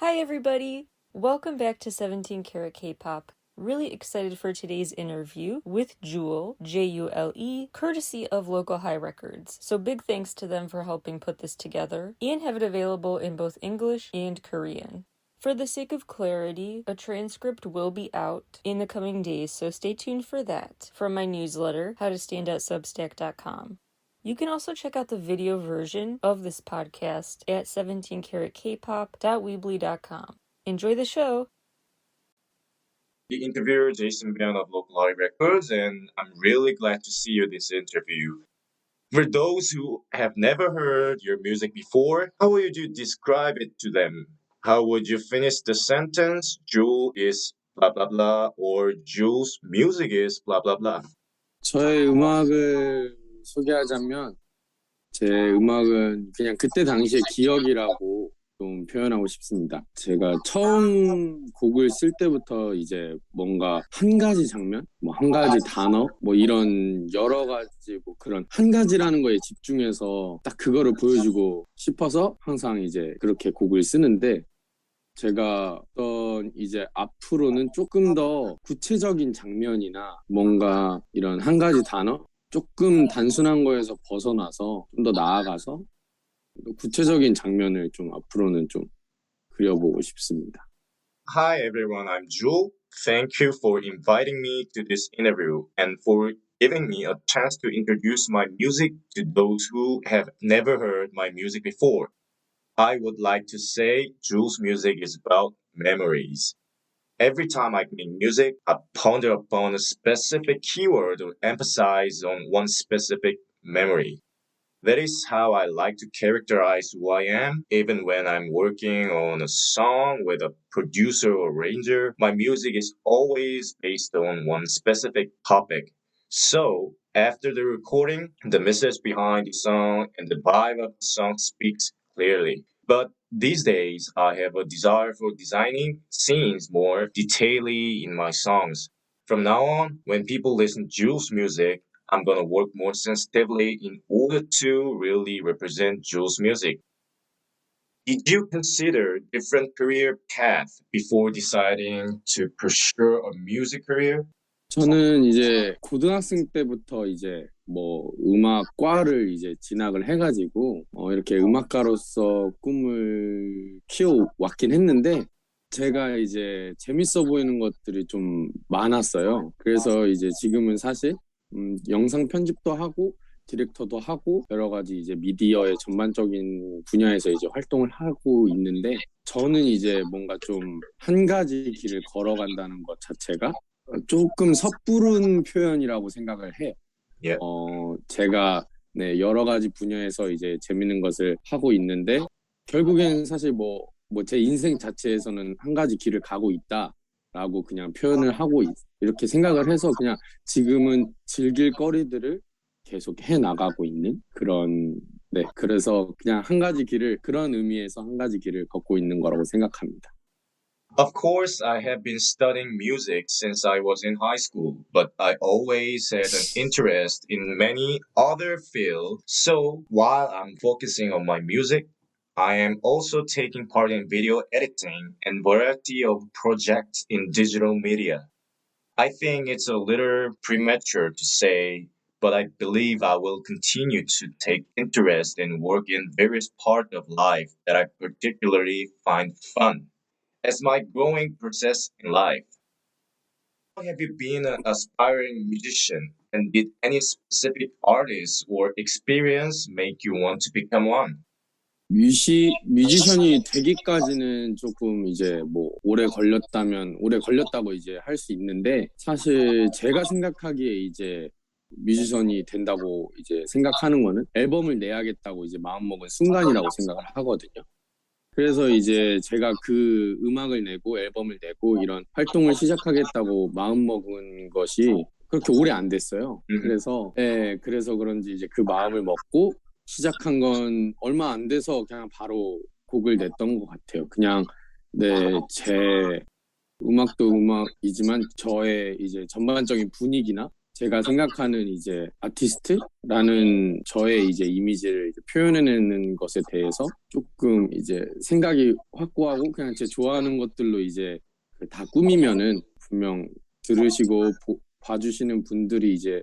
Hi everybody! Welcome back to 17 Karat K-Pop. Really excited for today's interview with Jule, Jule, courtesy of Local High Records. So big thanks to them for helping put this together and have it available in both English and Korean. For the sake of clarity, a transcript will be out in the coming days, so stay tuned for that from my newsletter, howtostandout.substack.com. You can also check out the video version of this podcast at 17karatkpop.weebly.com. Enjoy the show! The interviewer, Jason Byun of Local High Records, and I'm really glad to see you this interview. For those who have never heard your music before, how would you describe it to them? How would you finish the sentence? Jewel is blah blah blah, or Jule's music is blah blah blah. 저의 음악을 소개하자면 제 음악은 그냥 그때 당시의 기억이라고 좀 표현하고 싶습니다. 제가 처음 곡을 쓸 때부터 이제 뭔가 한 가지 장면, 뭐 한 가지 단어, 뭐 이런 여러 가지 뭐 그런 한 가지라는 거에 집중해서 딱 그거를 보여주고 싶어서 항상 이제 그렇게 곡을 쓰는데 제가 어떤 이제 앞으로는 조금 더 구체적인 장면이나 뭔가 이런 한 가지 단어? 조금 단순한 거에서 벗어나서 좀 더 나아가서 구체적인 장면을 좀 앞으로는 좀 그려보고 싶습니다. Hi everyone, I'm Jule. Thank you for inviting me to this interview and for giving me a chance to introduce my music to those who have never heard my music before. I would like to say Jule's music is about memories. Every time I make music, I ponder upon a specific keyword or emphasize on one specific memory. That is how I like to characterize who I am. Even when I'm working on a song with a producer or arranger, my music is always based on one specific topic. So, after the recording, the message behind the song and the vibe of the song speaks clearly. But these days, I have a desire for designing scenes more detailedly in my songs. From now on, when people listen to Jules' music, I'm gonna work more sensitively in order to really represent Jules' music. Did you consider different career paths before deciding to pursue a music career? 저는 이제 고등학생 때부터 이제 뭐 음악과를 이제 진학을 해가지고 이렇게 음악가로서 꿈을 키워왔긴 했는데 제가 이제 재밌어 보이는 것들이 좀 많았어요. 그래서 이제 지금은 사실 영상 편집도 하고 디렉터도 하고 여러 가지 이제 미디어의 전반적인 분야에서 이제 활동을 하고 있는데 저는 이제 뭔가 좀 한 가지 길을 걸어간다는 것 자체가 조금 섭부른 표현이라고 생각을 해요. Yeah. 제가 네, 여러 가지 분야에서 이제 재밌는 것을 하고 있는데 결국엔 사실 뭐 제 인생 자체에서는 한 가지 길을 가고 있다라고 그냥 표현을 하고 이렇게 생각을 해서 그냥 지금은 즐길 거리들을 계속 해 나가고 있는 그런 네, 그래서 그냥 한 가지 길을 그런 의미에서 한 가지 길을 걷고 있는 거라고 생각합니다. Of course, I have been studying music since I was in high school, but I always had an interest in many other fields. So while I'm focusing on my music, I am also taking part in video editing and variety of projects in digital media. I think it's a little premature to say, but I believe I will continue to take interest and work in various parts of life that I particularly find fun as my growing process in life. Have you been an aspiring musician, and did any specific artist or experience make you want to become one? 뮤지션이 되기까지는 조금 이제 뭐 오래 걸렸다고 이제 할 수 있는데 사실 제가 생각하기에 이제 뮤지션이 된다고 이제 생각하는 거는 앨범을 내야겠다고 이제 마음먹은 순간이라고 생각을 하거든요. 그래서 이제 제가 그 음악을 내고 앨범을 내고 이런 활동을 시작하겠다고 마음먹은 것이 그렇게 오래 안 됐어요. 그래서 그런지 이제 그 마음을 먹고 시작한 건 얼마 안 돼서 그냥 바로 곡을 냈던 것 같아요. 그냥 제 음악도 음악이지만 저의 이제 전반적인 분위기나 제가 생각하는 이제 아티스트라는 저의 이제 이미지를 이제 표현해내는 것에 대해서 조금 이제 생각이 확고하고 그냥 제 좋아하는 것들로 이제 다 꾸미면은 분명 들으시고 봐주시는 분들이 이제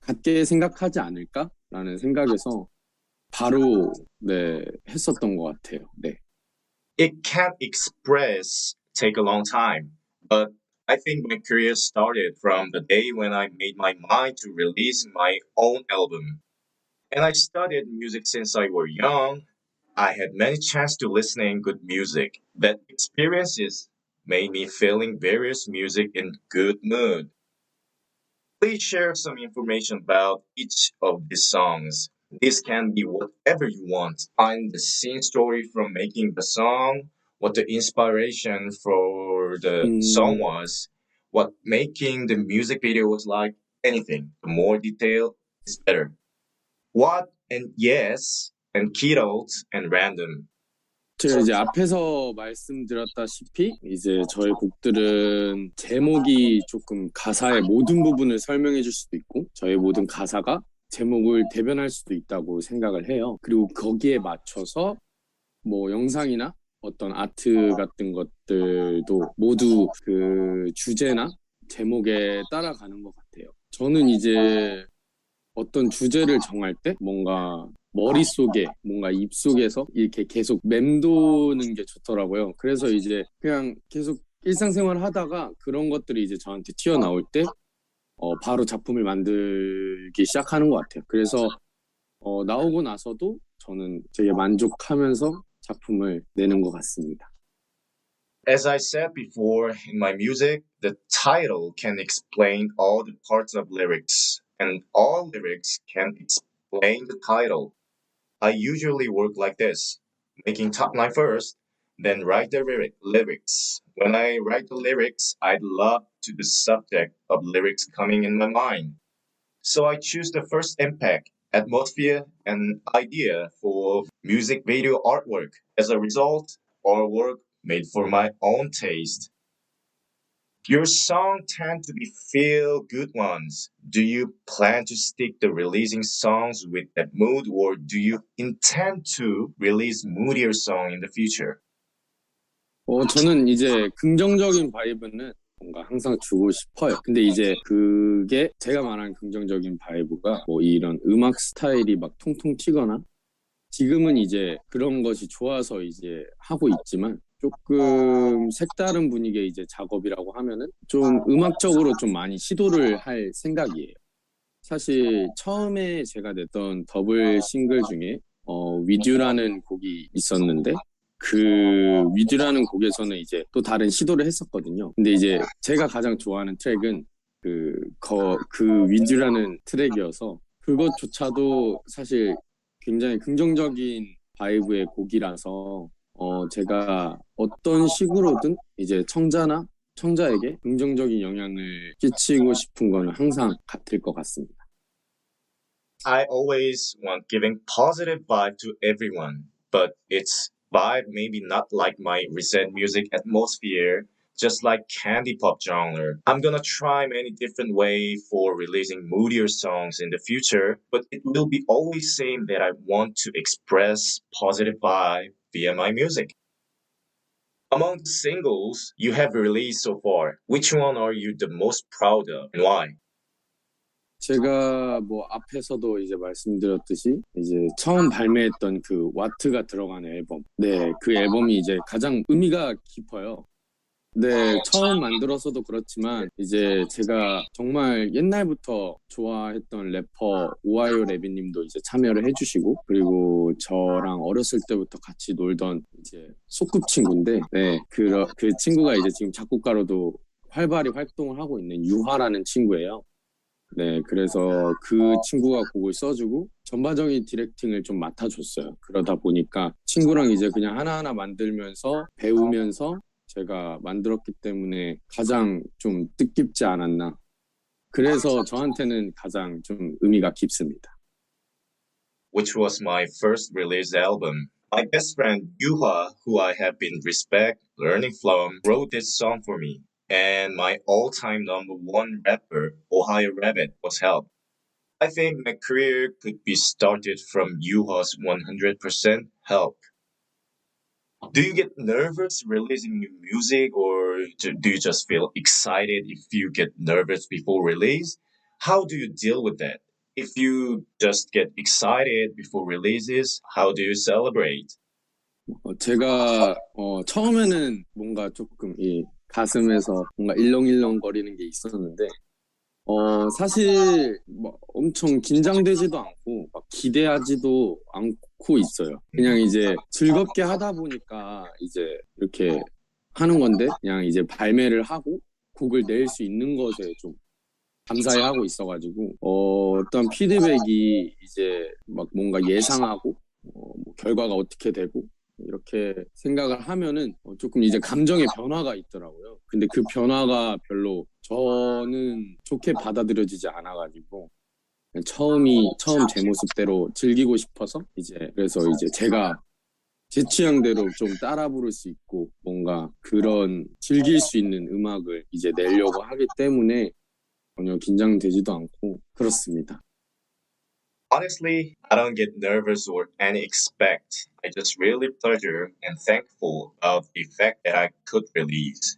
같게 생각하지 않을까라는 생각에서 바로 네 했었던 것 같아요. 네. It can express take a long time, but I think my career started from the day when I made my mind to release my own album. And I studied music since I was young. I had many chance to listening good music. That experiences made me feeling various music in good mood. Please share some information about each of these songs. This can be whatever you want. Find the scene story from making the song, what the inspiration for the song 음, was, what making the music video was like, anything. The more detail is better. What and yes, and keynotes and random. 제가 이제 앞에서 말씀드렸다시피 이제 저의 곡들은 제목이 조금 가사의 모든 부분을 설명해 줄 수도 있고 저의 모든 가사가 제목을 대변할 수도 있다고 생각을 해요. 그리고 거기에 맞춰서 뭐 영상이나 어떤 아트 같은 것들도 모두 그 주제나 제목에 따라가는 것 같아요. 저는 이제 어떤 주제를 정할 때 뭔가 머릿속에 뭔가 입속에서 이렇게 계속 맴도는 게 좋더라고요. 그래서 이제 그냥 계속 일상생활 하다가 그런 것들이 이제 저한테 튀어나올 때 바로 작품을 만들기 시작하는 것 같아요. 그래서 나오고 나서도 저는 되게 만족하면서 작품을 내는 것 같습니다. As I said before, in my music, the title can explain all the parts of lyrics, and all lyrics can explain the title. I usually work like this, making top line first, then write the lyrics. When I write the lyrics, I'd love to the subject of lyrics coming in my mind. So I choose the first impact, atmosphere, and idea for music video artwork. As a result, artwork made for my own taste. Your song tend to be feel good ones. Do you plan to stick to releasing songs with that mood or do you intend to release moodier song in the future? 저는 이제 긍정적인 바이브는 뭔가 항상 주고 싶어요. 근데 이제 그게 제가 말하는 긍정적인 바이브가 뭐 이런 음악 스타일이 막 통통 튀거나 지금은 이제 그런 것이 좋아서 이제 하고 있지만 조금 색다른 분위기의 이제 작업이라고 하면은 좀 음악적으로 좀 많이 시도를 할 생각이에요. 사실 처음에 제가 냈던 더블 싱글 중에 위드라는 곡이 있었는데 그 위드라는 곡에서는 이제 또 다른 시도를 했었거든요. 근데 이제 제가 가장 좋아하는 트랙은 그 위드라는 트랙이어서 그것조차도 사실 굉장히 긍정적인 바이브의 곡이라서 제가 어떤 식으로든 이제 청자에게 긍정적인 영향을 끼치고 싶은 거는 항상 같을 것 같습니다. I always want giving positive vibe to everyone, but it's vibe maybe not like my recent music atmosphere, just like candy pop genre. I'm gonna try many different way for releasing moodier songs in the future, but it will be always same that I want to express positive vibe via my music. Among the singles you have released so far, which one are you the most proud of and why? 제가 뭐 앞에서도 이제 말씀드렸듯이 이제 처음 발매했던 그 와트가 들어간 앨범. 네, 그 앨범이 이제 가장 의미가 깊어요. 네, 처음 만들어서도 그렇지만 이제 제가 정말 옛날부터 좋아했던 래퍼 오하이오 레비님도 이제 참여를 해주시고 그리고 저랑 어렸을 때부터 같이 놀던 이제 소꿉친구인데 네, 그 친구가 이제 지금 작곡가로도 활발히 활동을 하고 있는 유하라는 친구예요. 네, 그래서 그 친구가 곡을 써주고 전반적인 디렉팅을 좀 맡아줬어요. 그러다 보니까 친구랑 이제 그냥 하나하나 만들면서 배우면서 제가 만들었기 때문에 가장 좀 뜻깊지 않았나. 그래서 저한테는 가장 좀 의미가 깊습니다. Which was my first release album. My best friend Yuha, who I have been respect learning from, wrote this song for me. and my all-time number one rapper, Ohio Rabbit, was Help. I think my career could be started from Yuha's 100% Help. Do you get nervous releasing new music, or do you just feel excited if you get nervous before release? How do you deal with that? If you just get excited before releases, how do you celebrate? 제가 처음에는 뭔가 조금 이 가슴에서 뭔가 일렁일렁거리는 게 있었는데 사실 뭐 엄청 긴장되지도 않고 막 기대하지도 않고 있어요. 그냥 이제 즐겁게 하다 보니까 이제 이렇게 하는 건데 그냥 이제 발매를 하고 곡을 낼 수 있는 것에 좀 감사해 하고 있어가지고 어떤 피드백이 이제 막 뭔가 예상하고 뭐 결과가 어떻게 되고 이렇게 생각을 하면은 조금 이제 감정의 변화가 있더라고요. 근데 그 변화가 별로 저는 좋게 받아들여지지 않아가지고 처음 제 모습대로 즐기고 싶어서 그래서 이제 제가 제 취향대로 좀 따라 부를 수 있고 뭔가 그런 즐길 수 있는 음악을 이제 내려고 하기 때문에 전혀 긴장되지도 않고 그렇습니다. Honestly, I don't get nervous or any expect. I just really pleasure and thankful of the fact that I could release.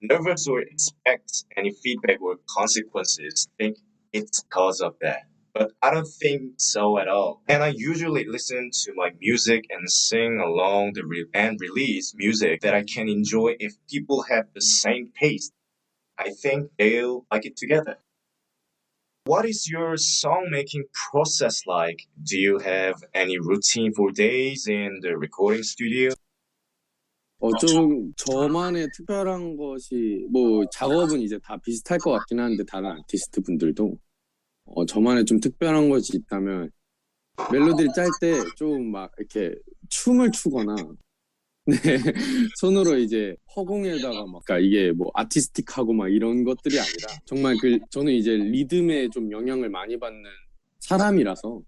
Nervous or expect any feedback or consequences, think it's because of that. But I don't think so at all. And I usually listen to my music and sing along and release music that I can enjoy if people have the same taste. I think they'll like it together. What is your song making process like? Do you have any routine for days in the recording studio? 좀 저만의 특별한 것이 뭐 작업은 이제 다 비슷할 것 같긴 한데 다른 아티스트 분들도 저만의 좀 특별한 것이 있다면 멜로디를 짤 때 좀 막 이렇게 춤을 추거나 네, 손으로 이제 허공에다가 막 그러니까 이게 뭐 아티스틱하고 막 이런 것들이 아니라 정말 저는 이제 리듬에 좀 영향을 많이 받는 사람이라서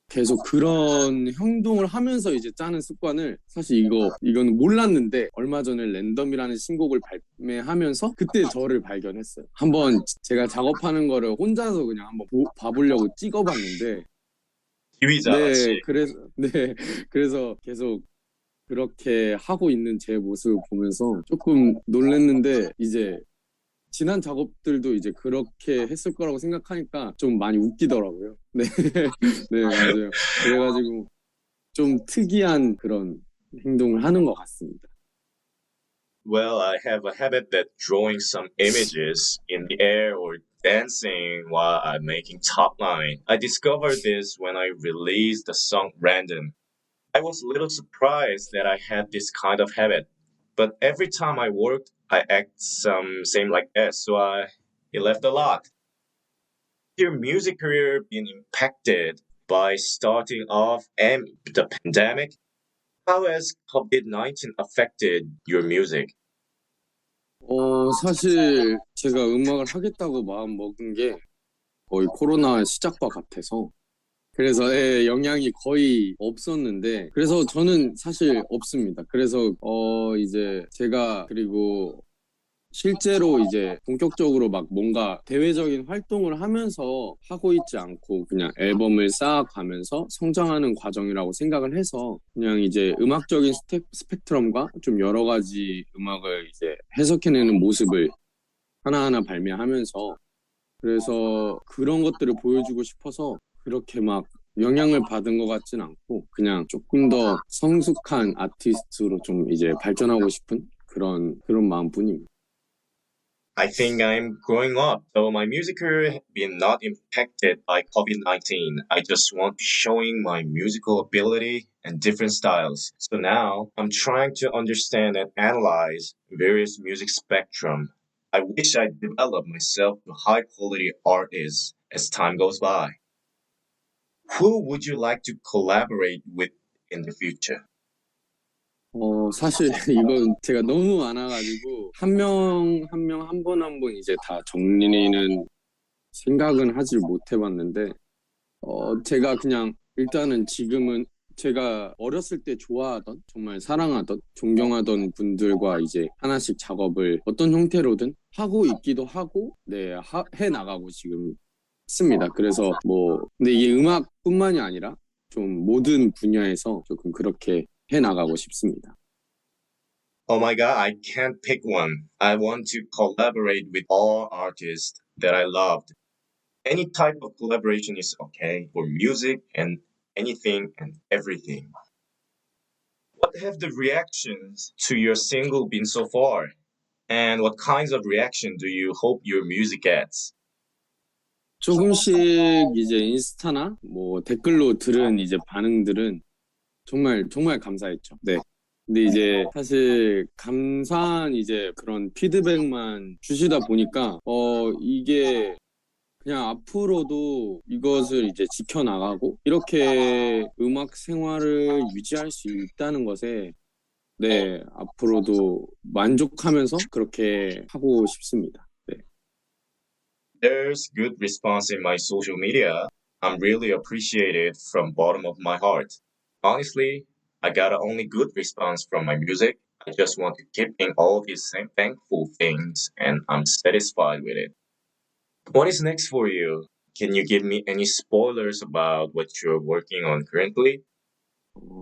계속 그런 행동을 하면서 이제 짜는 습관을 사실 이거는 몰랐는데 얼마 전에 랜덤이라는 신곡을 발매하면서 그때 저를 발견했어요. 한번 제가 작업하는 거를 혼자서 그냥 한번 봐보려고 찍어봤는데 그래서 계속 그렇게 하고 있는 제 모습을 보면서 조금 놀랐는데 이제 지난 작업들도 이제 그렇게 했을 거라고 생각하니까 좀 많이 웃기더라고요. 네, 네, 맞아요. 그래가지고 좀 특이한 그런 행동을 하는 것 같습니다. Well, I have a habit that drawing some images in the air or dancing while I'm making top line. I discovered this when I released the song Random. I was a little surprised that I had this kind of habit, but every time I worked, I act same like that, so it left a lot. Your music career been impacted by starting off and the pandemic? How has COVID-19 affected your music? 사실 제가 음악을 하겠다고 마음 먹은 게 거의 코로나 시작과 같아서 그래서 영향이 거의 없었는데 그래서 저는 사실 없습니다. 그래서 이제 제가 그리고 실제로 이제 본격적으로 막 뭔가 대외적인 활동을 하면서 하고 있지 않고 그냥 앨범을 쌓아가면서 성장하는 과정이라고 생각을 해서 그냥 이제 음악적인 스펙트럼과 좀 여러 가지 음악을 이제 해석해내는 모습을 하나하나 발매하면서 그래서 그런 것들을 보여주고 싶어서 그렇게 막 영향을 받은 것 같진 않고 그냥 조금 더 성숙한 아티스트로 좀 이제 발전하고 싶은 그런 마음뿐입니다. I think I'm growing up, so my music career has been not impacted by COVID-19. I just want to showing my musical ability and different styles. So now I'm trying to understand and analyze various music spectrum. I wish I developed myself to high quality artists as time goes by. Who would you like to collaborate with in the future? 사실 이건 제가 너무 많아가지고 한 명 한 번 이제 다 정리는 생각은 하질 못해봤는데 제가 그냥 일단은 지금은 제가 어렸을 때 좋아하던, 정말 사랑하던, 존경하던 분들과 이제 하나씩 작업을 어떤 형태로든 하고 있기도 하고, 네, 해 나가고 지금 있습니다. 그래서 근데 이게 음악뿐만이 아니라 좀 모든 분야에서 조금 그렇게 해 나가고 싶습니다. Oh my god, I can't pick one. I want to collaborate with all artists that I loved. Any type of collaboration is okay for music and anything and everything. What have the reactions to your single been so far? And what kinds of reaction do you hope your music gets? 조금씩 이제 인스타나 댓글로 들은 이제 반응들은 정말 정말 감사했죠. 네. 근데 이제 사실 감사한 이제 그런 피드백만 주시다 보니까 이게 그냥 앞으로도 이것을 이제 지켜나가고 이렇게 음악 생활을 유지할 수 있다는 것에 네, 앞으로도 만족하면서 그렇게 하고 싶습니다. 네. There's good response in my social media. I'm really appreciated from bottom of my heart. Honestly, I got only good response from my music. I just want to keep in all these same thankful things and I'm satisfied with it. What is next for you? Can you give me any spoilers about what you're working on currently?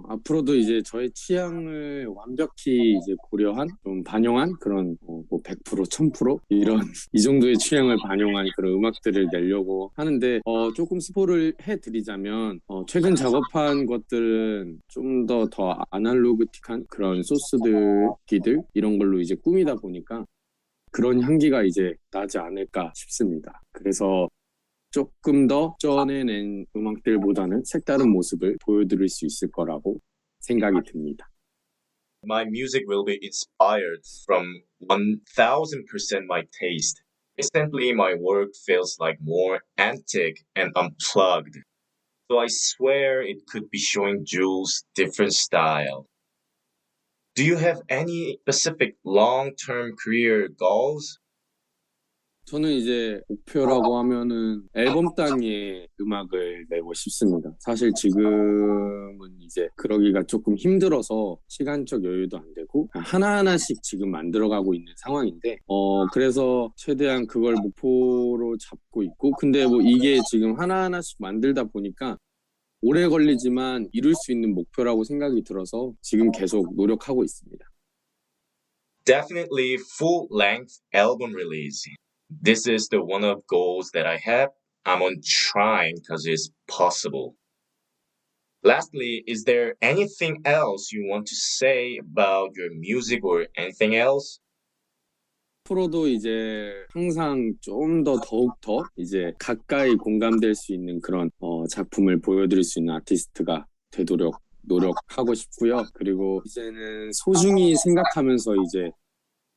앞으로도 이제 저의 취향을 완벽히 이제 고려한, 좀 반영한 그런 100%, 1000% 이런 이 정도의 취향을 반영한 그런 음악들을 내려고 하는데 조금 스포를 해드리자면 최근 작업한 것들은 좀 더 아날로그틱한 그런 소스들, 기들 이런 걸로 이제 꾸미다 보니까 그런 향기가 이제 나지 않을까 싶습니다. 그래서 조금 더 전에 낸 음악들보다는 색다른 모습을 보여드릴 수 있을 거라고 생각이 듭니다. My music will be inspired from 1000% my taste. Recently, my work feels like more antique and unplugged. So I swear it could be showing Jules' different style. Do you have any specific long-term career goals? 저는 이제 목표라고 하면은 앨범 단위의 음악을 내고 싶습니다. 사실 지금은 이제 그러기가 조금 힘들어서 시간적 여유도 안 되고 하나하나씩 지금 만들어가고 있는 상황인데 그래서 최대한 그걸 목표로 잡고 있고 근데 이게 지금 하나하나씩 만들다 보니까 오래 걸리지만 이룰 수 있는 목표라고 생각이 들어서 지금 계속 노력하고 있습니다. Definitely full-length album release. This is the one of goals that I have. I'm on trying because it's possible. Lastly, is there anything else you want to say about your music or anything else? 앞으로도 이제 항상 좀 더욱 더 이제 가까이 공감될 수 있는 그런 작품을 보여드릴 수 있는 아티스트가 되도록 노력하고 싶고요. 그리고 이제는 소중히 생각하면서 이제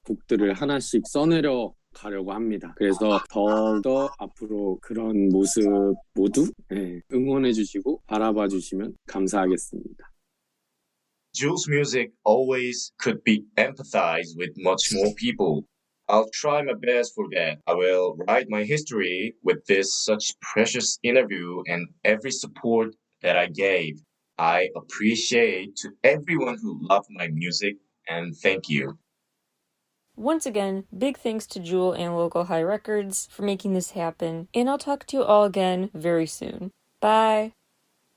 곡들을 하나씩 써내려 가려고 합니다. 그래서 더욱더 앞으로 그런 모습 모두 응원해 주시고 바라봐 주시면 감사하겠습니다. Jules' music always could be empathized with much more people. I'll try my best for that. I will write my history with this such precious interview and every support that I gave. I appreciate to everyone who loved my music and thank you. Once again, big thanks to Jewel and Local High Records for making this happen, and I'll talk to you all again very soon. Bye!